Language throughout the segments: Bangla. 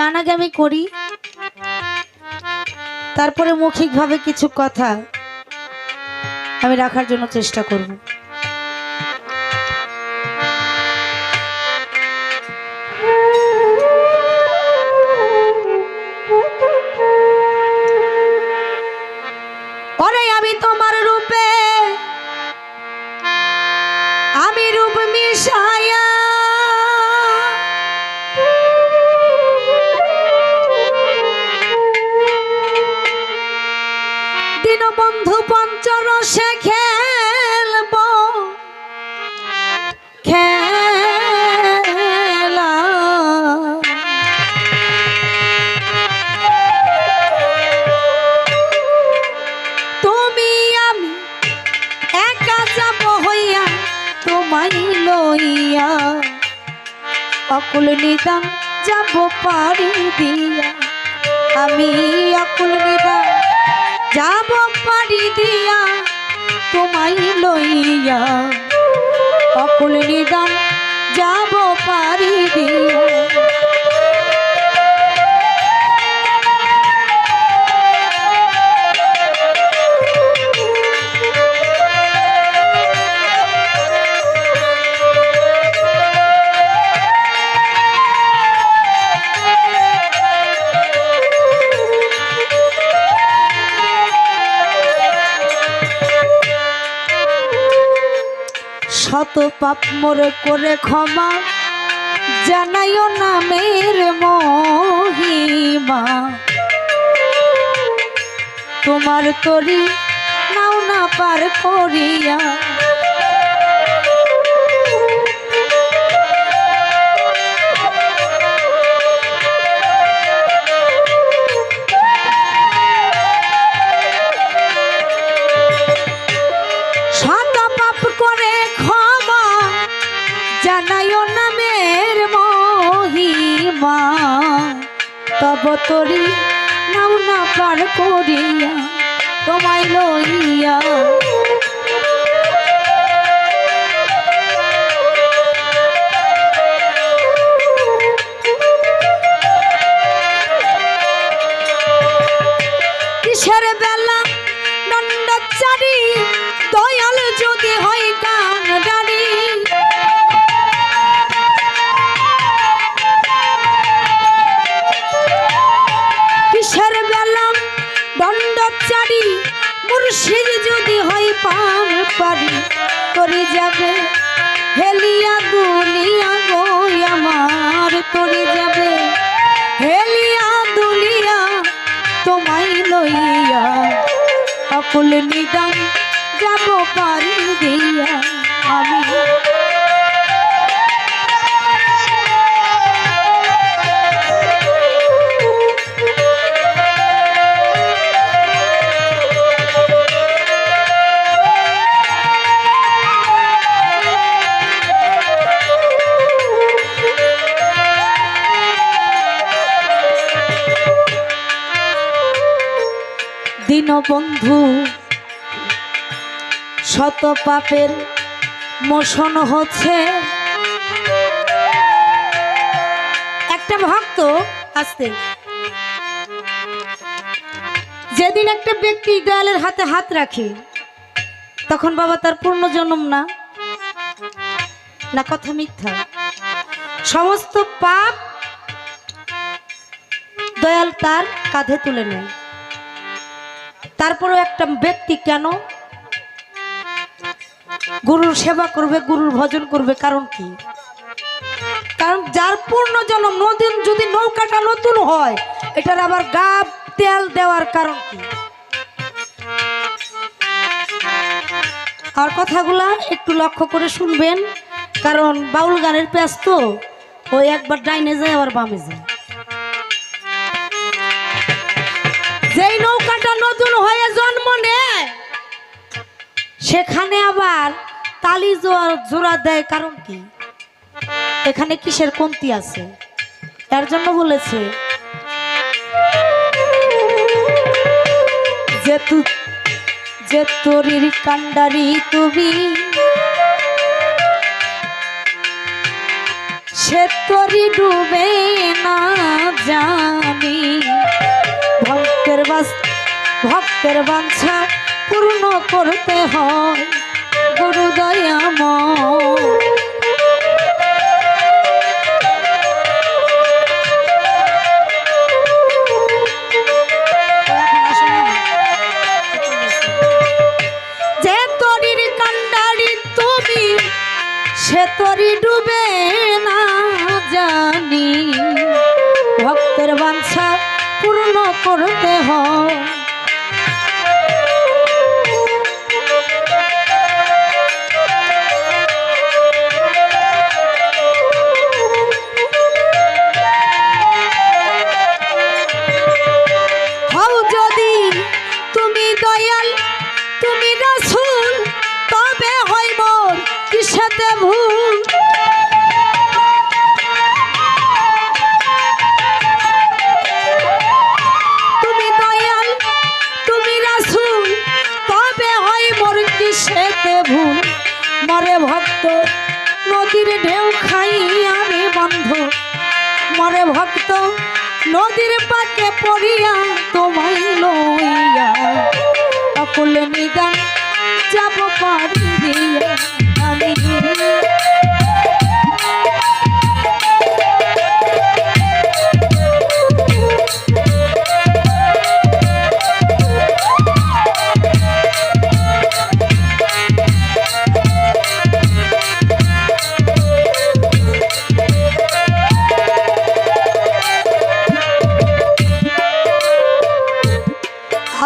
গান আগে আমি করি, তারপরে মৌখিকভাবে কিছু কথা আমি রাখার জন্য চেষ্টা করব। ওরে আমি তোমার রূপে আমি রূপ মিশায়া দীনবন্ধু পঞ্চরসে খেলব খেলা। তুমি আমি একা যাব হইয়া তোমায় লইয়া অকুল নিদান যাব পারি দিয়া। আমি অকুল নিদান যাব পারি দিয়া তোমায় লইয়া অকুল নিদান যাব পারি দিয়া। শত পাপ মোরে করে ক্ষমা জানাইও নামের মহিমা। তোমার তরি নাও না পার করিয়া শত পাপ করে ক্ষমা জানাইও নামের মহিমা। তব তরি নাও না পার করিয়া তোমায় লইয়া কিসের বেলা দণ্ডচারী দয়াল যদি হয় কান্ডারি। কিসের বেলা দণ্ডচারী মুর্শিদ যদি হয় পান পারি করে যাবে হেলিয়া দুলিয়া গো আমার তরে যাবে হেলিয়া দুলিয়া তোমায় লইয়া অকুল নিদান যাব পারি দিয়া। আমি দীনবন্ধু শত পাপের মোশন হচ্ছে। একটা ভক্ত আসতে যেদিন একটা ব্যক্তি দয়ালের হাতে হাত রাখে তখন বাবা তার পূর্ণ জন্ম না না কথা মিথ্যা, সমস্ত পাপ দয়াল তার কাঁধে তুলে নেয়। তারপরেও একটা ব্যক্তি কেন গুরুর সেবা করবে, গুরুর ভজন করবে? কারণ কি? কারণ যার পূর্ণ জন্ম নদীন যদি নৌকাটা নতুন হয় এটার আবার গাব তেল দেওয়ার কারণ কি? আর কথাগুলা একটু লক্ষ্য করে শুনবেন, কারণ বাউল গানের পেঁচ তো ওই একবার ডাইনে যায় আবার বামে যায়। যেই নৌকাটা নতুন হয়ে জন্ম নেয় সেখানে আবার তালি জোড়া দেয় কারণ কি? এখানে কিসের কমতি আছে? এর জন্য বলেছে যে তোরির কান্ডারি তুমি সে তরি ডুবে না জানি ভক্তের বাঞ্ছা পূর্ণ করতে হয় গুরু দয়াময়। যে তরির কান্ডারি তুমি সে তরি ডুবে না জানি ভক্তের বাঞ্ছা পূর্ণ করতে হয়। হও যদি তুমি দয়াল তুমি রাসূল তবে হয় মোর কিসেতে ভুল। তুমি দয়াল তুমি রাসূল তবে হয় মোর কিসেতে ভুল। মরে ভক্ত নদীর ঢেউ খাইয়া রে বন্ধু, মরে ভক্ত নদীর পাকে পড়িয়া তোমায় লইয়া অকুল নিদান যাব পারি দিয়া আমি।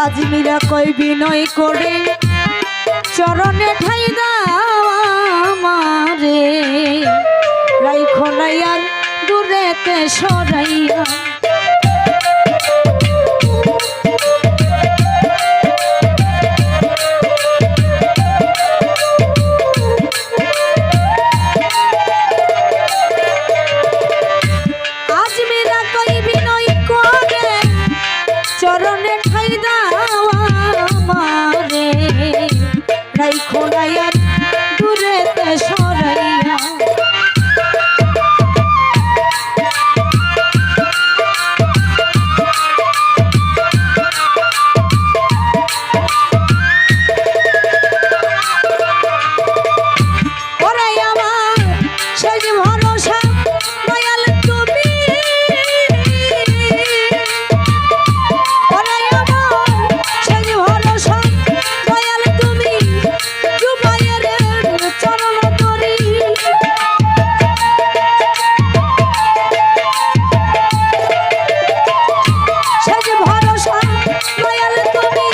আজ মীরা কই বিনয় করে চরণে ঠাই দাও আমারে, রাইখো নাই আর দূরেতে সরাইয়া। আজ মীরা কই বিনয় করে চরণে ঠাই দাও আমারে, রাইখো নাই আর দূরেতে সরাইয়া। ওরে আমার সেই ভরসা দয়াল তুমি, ওরে আমার সেই ভরসা দয়াল তুমি, জুবাইরের চরণ ধরি। সেই ভরসা দয়াল তুমি,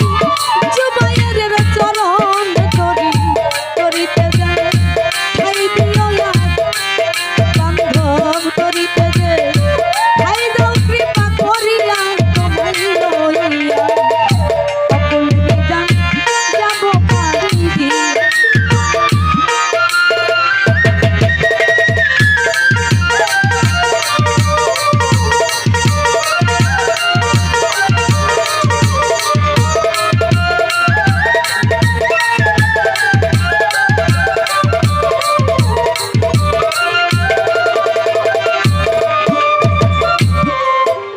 জুবাইরের চরণ ধরি। ধরিতে যায় ঠাই দিও না বান্ধব, ধরিতে যে ঠাই দাও কৃপা করিয়া তোমায় লইয়া অকুল নিদান যাব পারি দিয়া।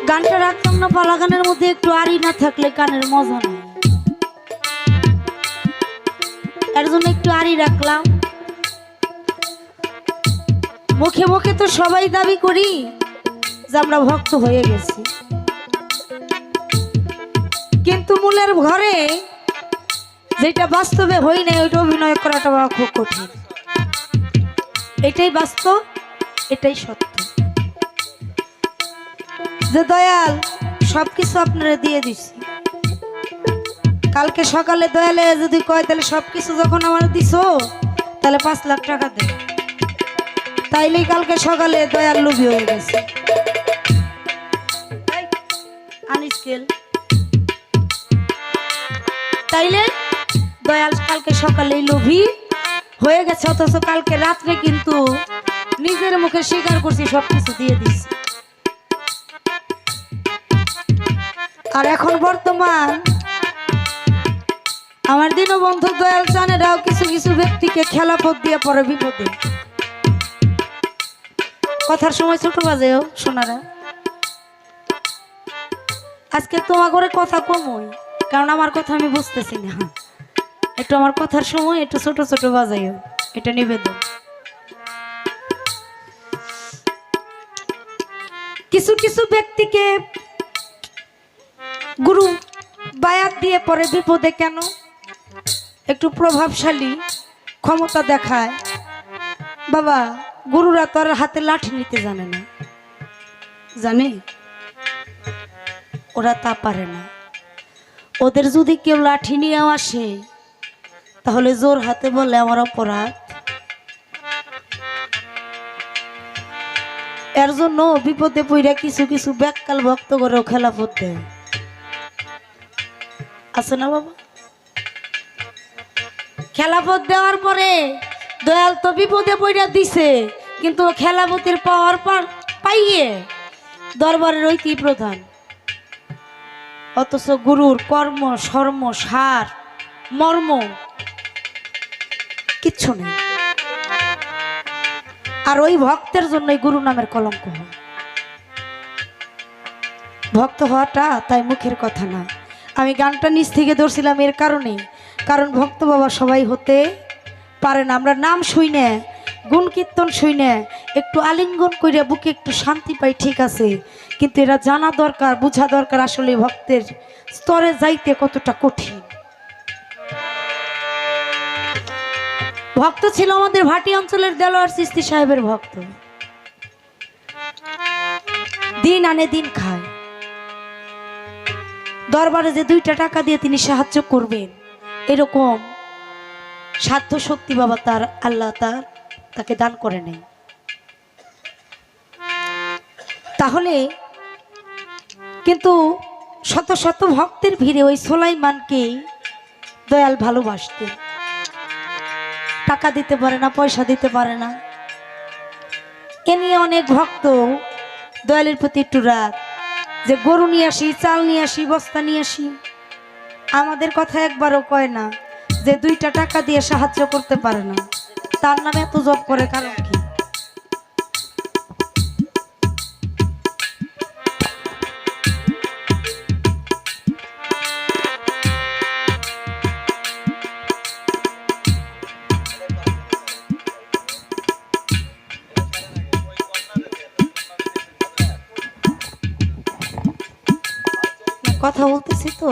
গানটা রাখতাম না, পালা গানের মধ্যে একটু আড়ি না থাকলে গানের মজা নেই, এর জন্য একটু আড়ি রাখলাম। মুখে মুখে তো সবাই দাবি করি যে আমরা ভক্ত হয়ে গেছি, কিন্তু মূলের ঘরে যেটা বাস্তবে হই নাই ওইটা অভিনয় করাটা বড় খুব কঠিন। এটাই বাস্তব, এটাই সত্য যে দয়াল সবকিছু আপনারা দিয়ে দিছি। কালকে সকালে দয়ালে যদি কয় তাহলে সবকিছু যখন আমার দিছো তাহলে 5 লাখ টাকা দে, তাইলেই কালকে সকালে দয়াল লোভী হয়ে গেছে। আনস্কেল তাইলে দয়াল কালকে সকালেই লোভী হয়ে গেছে, অথচ কালকে রাত্রে কিন্তু নিজের মুখে স্বীকার করছি সবকিছু দিয়ে দিছি। আর এখন বর্তমান আমার দীনবন্ধু দয়াল চানেরাও কিছু কিছু ব্যক্তিকে খেলাপথ দিয়ে পড়ে বিপদে। কথার সময় ছোট বাজেও শোনারা আজকে তোমার ঘরে কথা কমই, কারণ আমার কথা আমি বুঝতেছি না। একটু আমার কথার সময় একটু ছোট ছোট বাজাইও, এটা নিবেদন। কিছু কিছু ব্যক্তিকে গুরু বায়াত দিয়ে পরে বিপদে কেন একটু প্রভাবশালী ক্ষমতা দেখায়। বাবা, গুরুরা তো আর হাতে লাঠি নিতে জানে না, জানে? ওরা তা পারে না। ওদের যদি কেউ লাঠি নিয়েও আসে তাহলে জোর হাতে বলে আমার অপরাধ। এর জন্য বিপদে পড়ে কিছু কিছু ব্যাককাল ভক্ত করেও খেলাফত দেয়, আছে না বাবা? খেলাফত দেওয়ার পরে দয়াল তো বিপদে পড়ে দিছে, কিন্তু খেলাফতের পাওয়ার পাইয়ে দরবারের ঐতি প্রধান, অথচ গুরুর কর্ম শর্ম সার মর্ম কিচ্ছু নেই। আর ওই ভক্তের জন্যই গুরু নামের কলঙ্ক হয়। ভক্ত হওয়াটা তাই মুখের কথা না। আমি গানটা নিচ থেকে ধরছিলাম এর কারণে, কারণ ভক্ত বাবা সবাই হতে পারে না। আমরা নাম শুই না, গুণ কীর্তন শুই না, একটু আলিঙ্গন করে বুকে একটু শান্তি পাই, ঠিক আছে, কিন্তু এরা জানা দরকার, বোঝা দরকার আসলে ভক্তের স্তরে যাইতে কতটা কঠিন। ভক্ত ছিল আমাদের ভাটি অঞ্চলের দেলোয়ার চিস্তি সাহেবের ভক্ত, দিন আনে দিন খায়। দরবারে যে 2টা টাকা দিয়ে তিনি সাহায্য করবেন এরকম সাধ্য শক্তি বাবা তার আল্লাহ তাকে দান করে নেই। তাহলে কিন্তু শত শত ভক্তের ভিড়ে ওই সুলাইমানকে দয়াল ভালোবাসতেন। টাকা দিতে পারে না, পয়সা দিতে পারে না, এ নিয়ে অনেক ভক্ত দয়ালের প্রতি একটু রাগ, যে গরু নিয়ে আসি, চাল নিয়ে আসি, বস্তা নিয়ে আসি। আমাদের কথা একবারও কয় না যে 2টা টাকা দিয়ে সাহায্য করতে পারে না, তার নামে এত জব করে কারণ কি? কথা বলতেছি তো।